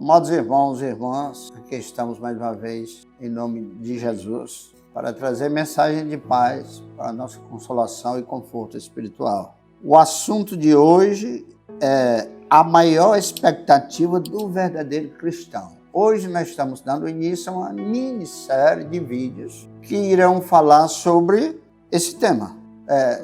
Amados irmãos e irmãs, aqui estamos mais uma vez em nome de Jesus para trazer mensagem de paz para a nossa consolação e conforto espiritual. O assunto de hoje é a maior expectativa do verdadeiro cristão. Hoje nós estamos dando início a uma minissérie de vídeos que irão falar sobre esse tema,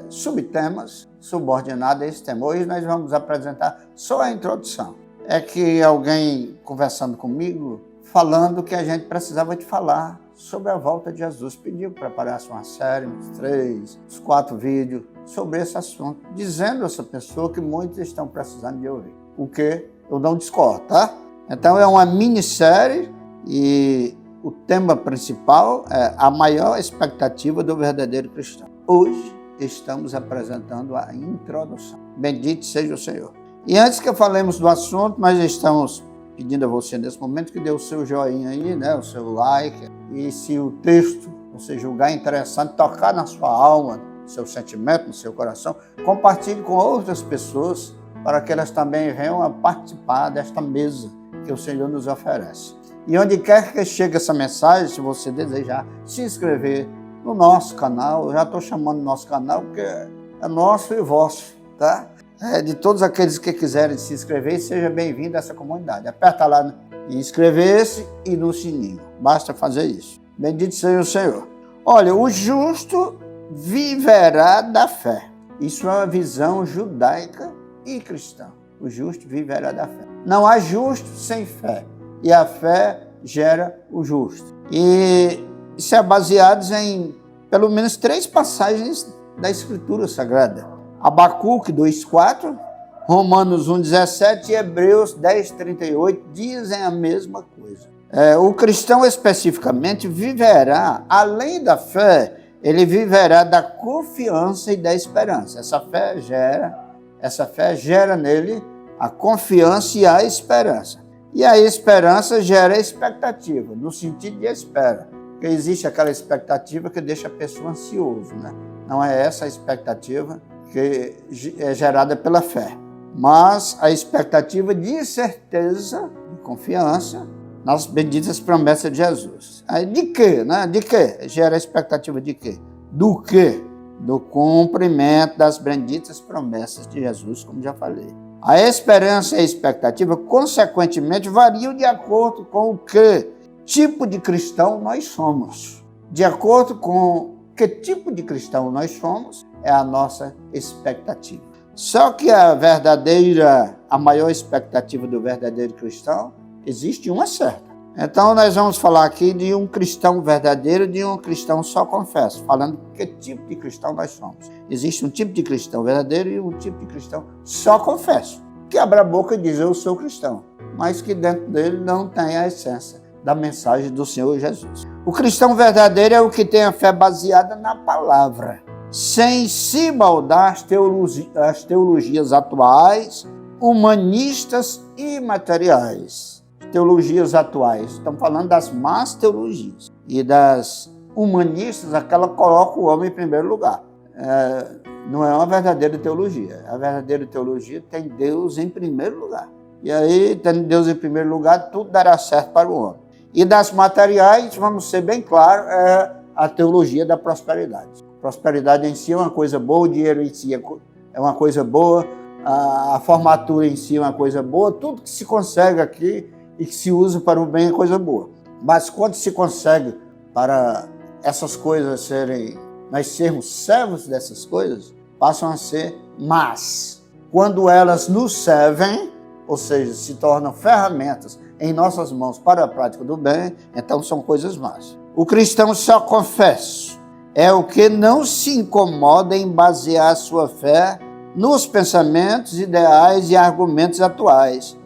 subtemas subordinados a esse tema. Hoje nós vamos apresentar só a introdução. É que alguém conversando comigo, falando que a gente precisava de falar sobre a volta de Jesus, pediu que preparasse uma série, uns 3, uns 4 vídeos sobre esse assunto, dizendo a essa pessoa que muitos estão precisando de ouvir. O que eu não discordo, tá? Então é uma minissérie e o tema principal é a maior expectativa do verdadeiro cristão. Hoje estamos apresentando a introdução. Bendito seja o Senhor. E antes que falemos do assunto, nós estamos pedindo a você nesse momento que dê o seu joinha aí, né, o seu like. E se o texto você julgar interessante, tocar na sua alma, no seu sentimento, no seu coração, compartilhe com outras pessoas para que elas também venham a participar desta mesa que o Senhor nos oferece. E onde quer que chegue essa mensagem, se você desejar se inscrever no nosso canal, eu já estou chamando o nosso canal porque é nosso e vosso, tá? De todos aqueles que quiserem se inscrever, seja bem-vindo a essa comunidade. Aperta lá em inscrever-se e no sininho. Basta fazer isso. Bendito seja o Senhor. Olha, o justo viverá da fé. Isso é uma visão judaica e cristã. O justo viverá da fé. Não há justo sem fé. E a fé gera o justo. E isso é baseado em pelo menos 3 passagens da Escritura Sagrada. Abacuque 2,4, Romanos 1,17 e Hebreus 10,38 dizem a mesma coisa. O cristão especificamente viverá, além da fé, ele viverá da confiança e da esperança. Essa fé gera nele a confiança e a esperança. E a esperança gera expectativa, no sentido de espera. Porque existe aquela expectativa que deixa a pessoa ansiosa, né? Não é essa a expectativa que é gerada pela fé, mas a expectativa de certeza, de confiança nas benditas promessas de Jesus. Aí de quê, né? De quê? Gera a expectativa de quê? Do quê? Do cumprimento das benditas promessas de Jesus, como já falei. A esperança e a expectativa, consequentemente, variam de acordo com o que tipo de cristão nós somos. De acordo com que tipo de cristão nós somos, é a nossa expectativa. Só que a maior expectativa do verdadeiro cristão, existe uma certa. Então nós vamos falar aqui de um cristão verdadeiro, de um cristão só confesso, falando que tipo de cristão nós somos. Existe um tipo de cristão verdadeiro e um tipo de cristão só confesso, que abre a boca e diz eu sou cristão, mas que dentro dele não tem a essência da mensagem do Senhor Jesus. O cristão verdadeiro é o que tem a fé baseada na palavra, sem se moldar as teologias atuais, humanistas e materiais. Teologias atuais, estamos falando das más teologias. E das humanistas, aquela coloca o homem em primeiro lugar. Não é uma verdadeira teologia. A verdadeira teologia tem Deus em primeiro lugar. E aí, tendo Deus em primeiro lugar, tudo dará certo para o homem. E das materiais, vamos ser bem claros, é a teologia da prosperidade. Prosperidade em si é uma coisa boa, o dinheiro em si é uma coisa boa, a formatura em si é uma coisa boa, tudo que se consegue aqui e que se usa para o bem é coisa boa. Mas quando se consegue para essas coisas nós sermos servos dessas coisas, passam a ser más. Quando elas nos servem, ou seja, se tornam ferramentas em nossas mãos para a prática do bem, então são coisas más. O cristão só confesso é o que não se incomoda em basear sua fé nos pensamentos, ideais e argumentos atuais,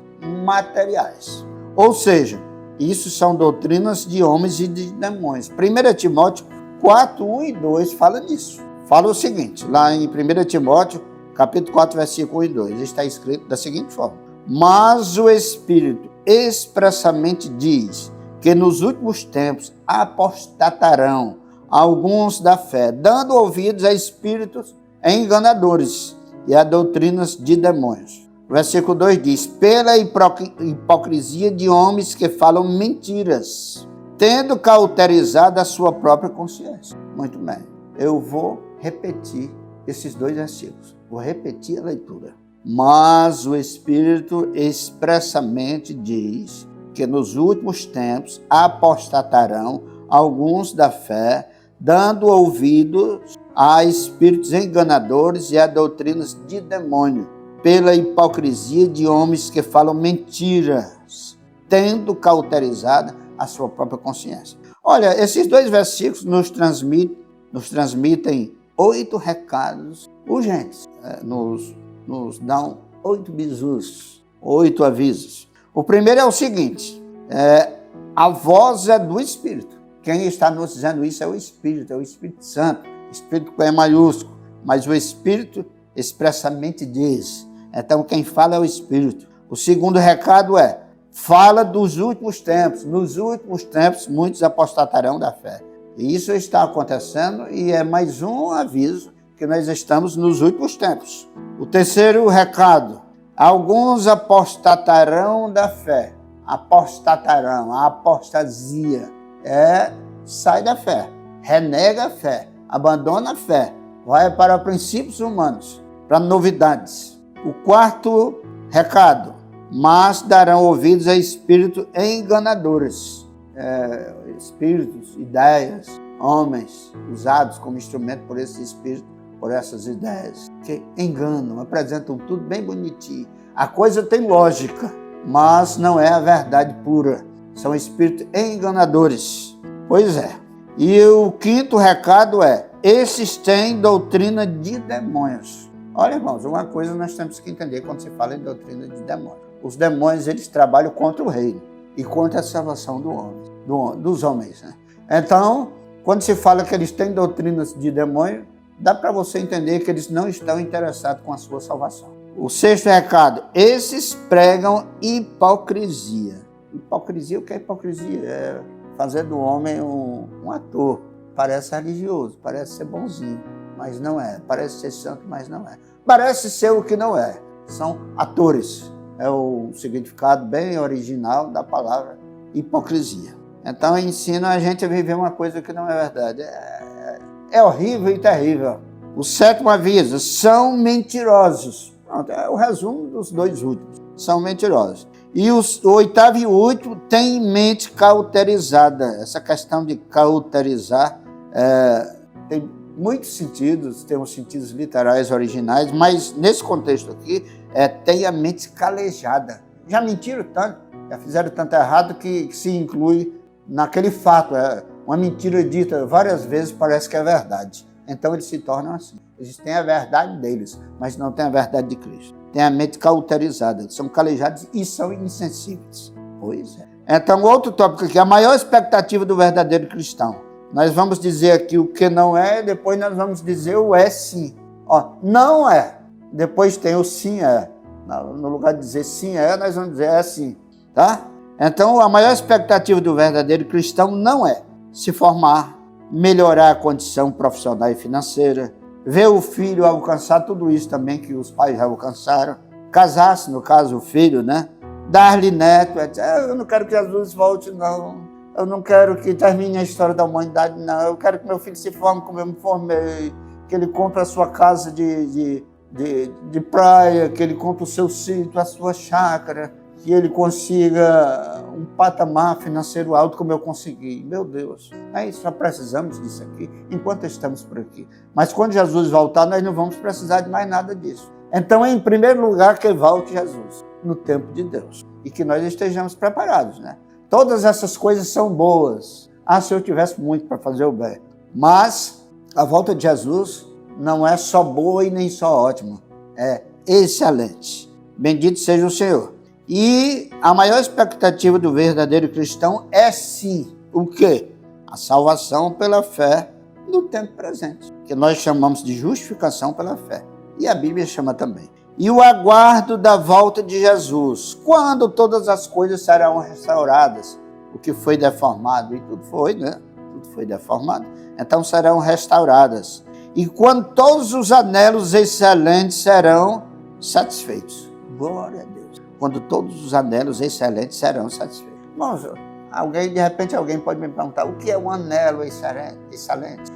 materiais. Ou seja, isso são doutrinas de homens e de demônios. 1 Timóteo 4, 1 e 2 fala disso. Fala o seguinte, lá em 1 Timóteo, capítulo 4, versículo 1 e 2, está escrito da seguinte forma: mas o Espírito expressamente diz que nos últimos tempos apostatarão alguns da fé, dando ouvidos a espíritos enganadores e a doutrinas de demônios, O versículo 2 diz: pela hipocrisia de homens que falam mentiras, tendo cauterizado a sua própria consciência. Muito bem, eu vou repetir esses 2 versículos. Vou repetir a leitura. Mas o Espírito expressamente diz que nos últimos tempos apostatarão alguns da fé, dando ouvidos a espíritos enganadores e a doutrinas de demônio, pela hipocrisia de homens que falam mentiras, tendo cauterizado a sua própria consciência. Olha, esses 2 versículos nos transmitem 8 recados urgentes, nos dão 8 bizus, 8 avisos. O primeiro é o seguinte: a voz é do Espírito. Quem está nos dizendo isso é o Espírito Santo, Espírito com E maiúsculo, mas o Espírito expressamente diz. Então quem fala é o Espírito. O segundo recado fala dos últimos tempos. Nos últimos tempos muitos apostatarão da fé. E isso está acontecendo e é mais um aviso que nós estamos nos últimos tempos. O terceiro recado: alguns apostatarão da fé. Apostatarão, a apostasia sai da fé, renega a fé, abandona a fé, vai para princípios humanos, para novidades. O quarto recado: mas darão ouvidos a espíritos enganadores. Espíritos, ideias, homens usados como instrumento por esse espírito, por essas ideias, que enganam, apresentam tudo bem bonitinho. A coisa tem lógica, mas não é a verdade pura. São espíritos enganadores. Pois é. E o quinto recado esses têm doutrina de demônios. Olha, irmãos, uma coisa nós temos que entender quando se fala em doutrina de demônios. Os demônios, eles trabalham contra o reino e contra a salvação dos homens, né? Então, quando se fala que eles têm doutrinas de demônio, dá para você entender que eles não estão interessados com a sua salvação. O sexto recado: esses pregam hipocrisia. Hipocrisia, o que é hipocrisia? É fazer do homem um ator. Parece religioso, parece ser bonzinho, mas não é. Parece ser santo, mas não é. Parece ser o que não é. São atores. É o significado bem original da palavra hipocrisia. Então ensina a gente a viver uma coisa que não é verdade. É horrível e terrível. O sétimo aviso: são mentirosos. Pronto, é o resumo dos 2 últimos. São mentirosos. E o oitavo e último: tem mente cauterizada. Essa questão de cauterizar tem muitos sentidos, tem os sentidos literais originais, mas nesse contexto aqui, tem a mente calejada. Já mentiram tanto, já fizeram tanto errado que se inclui naquele fato. Uma mentira dita várias vezes parece que é verdade. Então eles se tornam assim. Eles têm a verdade deles, mas não têm a verdade de Cristo. Têm a mente cauterizada, são calejados e são insensíveis. Pois é. Então, outro tópico aqui: a maior expectativa do verdadeiro cristão. Nós vamos dizer aqui o que não é, depois nós vamos dizer o sim. Não é. Depois tem o sim é. No lugar de dizer sim é, nós vamos dizer sim. Tá? Então, a maior expectativa do verdadeiro cristão não é se formar, melhorar a condição profissional e financeira, ver o filho alcançar tudo isso também que os pais já alcançaram, casar-se, no caso, o filho, né? Dar-lhe neto, eu não quero que Jesus volte, não. Eu não quero que termine a história da humanidade, não. Eu quero que meu filho se forme como eu me formei, que ele compre a sua casa de praia, que ele compre o seu sítio, a sua chácara, que ele consiga um patamar financeiro alto como eu consegui. Meu Deus, só precisamos disso aqui enquanto estamos por aqui. Mas quando Jesus voltar, nós não vamos precisar de mais nada disso. Então, em primeiro lugar, que volte Jesus no tempo de Deus e que nós estejamos preparados, né? Todas essas coisas são boas. Se eu tivesse muito para fazer o bem. Mas a volta de Jesus não é só boa e nem só ótima. É excelente. Bendito seja o Senhor. E a maior expectativa do verdadeiro cristão é sim o quê? A salvação pela fé no tempo presente, que nós chamamos de justificação pela fé. E a Bíblia chama também. E o aguardo da volta de Jesus, quando todas as coisas serão restauradas, o que foi deformado, e tudo foi, né? Tudo foi deformado, então serão restauradas. E quando todos os anelos excelentes serão satisfeitos. Glória a Deus. Quando todos os anelos excelentes serão satisfeitos. Irmãos, de repente alguém pode me perguntar, o que é um anelo excelente?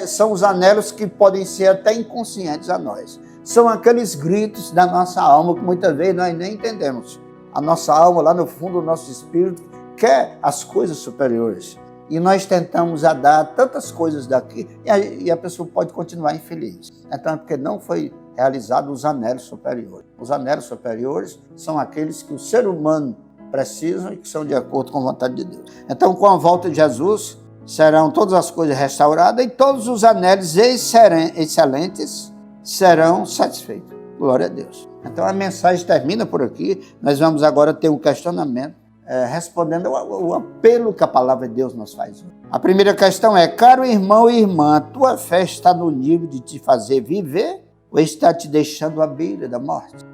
São os anelos que podem ser até inconscientes a nós. São aqueles gritos da nossa alma que muitas vezes nós nem entendemos. A nossa alma, lá no fundo do nosso espírito, quer as coisas superiores. E nós tentamos dar tantas coisas daqui e a pessoa pode continuar infeliz. Então, porque não foi realizado os anelos superiores. Os anelos superiores são aqueles que o ser humano precisa e que são de acordo com a vontade de Deus. Então, com a volta de Jesus, serão todas as coisas restauradas e todos os anelos excelentes serão satisfeitos. Glória a Deus. Então, a mensagem termina por aqui. Nós vamos agora ter um questionamento, respondendo o apelo que a palavra de Deus nos faz. A primeira questão é, caro irmão e irmã, tua fé está no nível de te fazer viver ou está te deixando à beira da morte?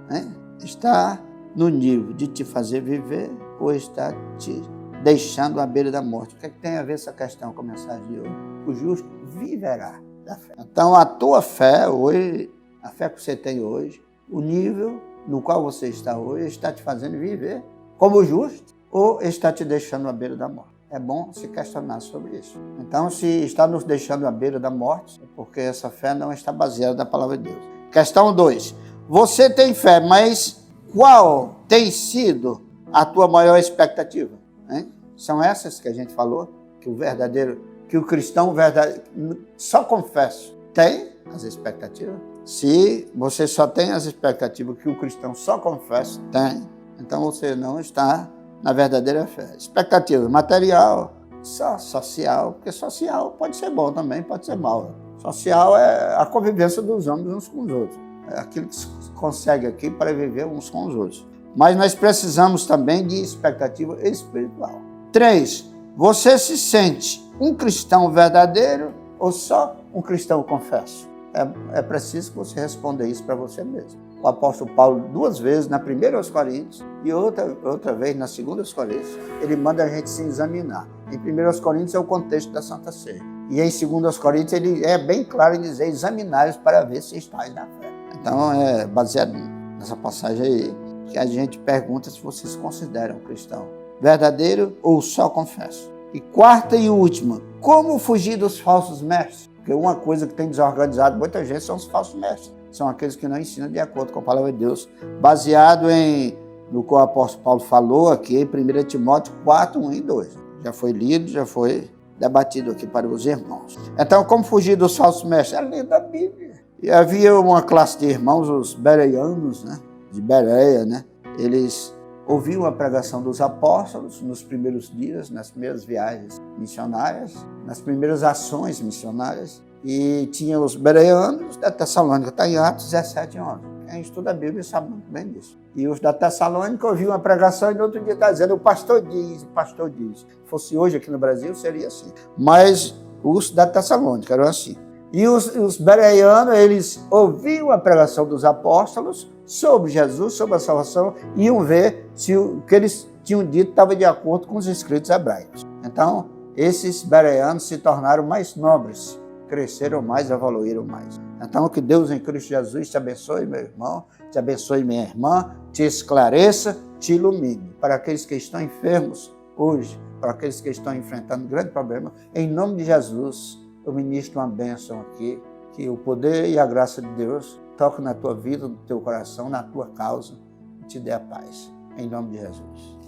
Está no nível de te fazer viver ou está te deixando à beira da morte? O que é que tem a ver essa questão com a mensagem de hoje? O justo viverá da fé. Então, a tua fé hoje, a fé que você tem hoje, o nível no qual você está hoje, está te fazendo viver como justo ou está te deixando à beira da morte? É bom se questionar sobre isso. Então, se está nos deixando à beira da morte, é porque essa fé não está baseada na palavra de Deus. Questão 2. Você tem fé, mas qual tem sido a tua maior expectativa? São essas que a gente falou, que o cristão verdadeiro, só confesso, tem as expectativas. Se você só tem as expectativas que o cristão só confessa, tem, então você não está na verdadeira fé. Expectativa material, só social, porque social pode ser bom também, pode ser mal. Social é a convivência dos homens uns com os outros. É aquilo que se consegue aqui para viver uns com os outros. Mas nós precisamos também de expectativa espiritual. 3. Você se sente um cristão verdadeiro ou só um cristão confesso? É preciso que você responda isso para você mesmo. O apóstolo Paulo, 2 vezes, na 1 aos Coríntios e outra vez na 2 aos Coríntios, ele manda a gente se examinar. Em 1 aos Coríntios é o contexto da Santa Ceia. E em 2 aos Coríntios ele é bem claro em dizer, examinar-os para ver se estáis na fé. Então, é baseado nessa passagem aí, que a gente pergunta se vocês se consideram cristão verdadeiro ou só confesso. E 4ª e última, como fugir dos falsos mestres? Porque uma coisa que tem desorganizado muita gente são os falsos mestres. São aqueles que não ensinam de acordo com a palavra de Deus. Baseado no que o apóstolo Paulo falou aqui em 1 Timóteo 4, 1 e 2. Já foi lido, já foi debatido aqui para os irmãos. Então, como fugir dos falsos mestres? É ler da Bíblia. E havia uma classe de irmãos, os bereanos, de Bereia, eles ouviam a pregação dos apóstolos nos primeiros dias, nas primeiras viagens missionárias, nas primeiras ações missionárias, e tinha os bereanos da Tessalônica, está em Atos 17, 11. Quem estuda a Bíblia sabe muito bem disso. E os da Tessalônica ouviam a pregação e no outro dia está dizendo, o pastor diz. Se fosse hoje aqui no Brasil, seria assim. Mas os da Tessalônica eram assim. E os bereanos, eles ouviam a pregação dos apóstolos sobre Jesus, sobre a salvação, e iam ver se o que eles tinham dito estava de acordo com os escritos hebraicos. Então, esses bereanos se tornaram mais nobres, cresceram mais, evoluíram mais. Então, que Deus em Cristo Jesus te abençoe, meu irmão, te abençoe, minha irmã, te esclareça, te ilumine. Para aqueles que estão enfermos hoje, para aqueles que estão enfrentando grande problema, em nome de Jesus, eu ministro uma bênção aqui, que o poder e a graça de Deus toque na tua vida, no teu coração, na tua causa, e te dê a paz. Em nome de Jesus.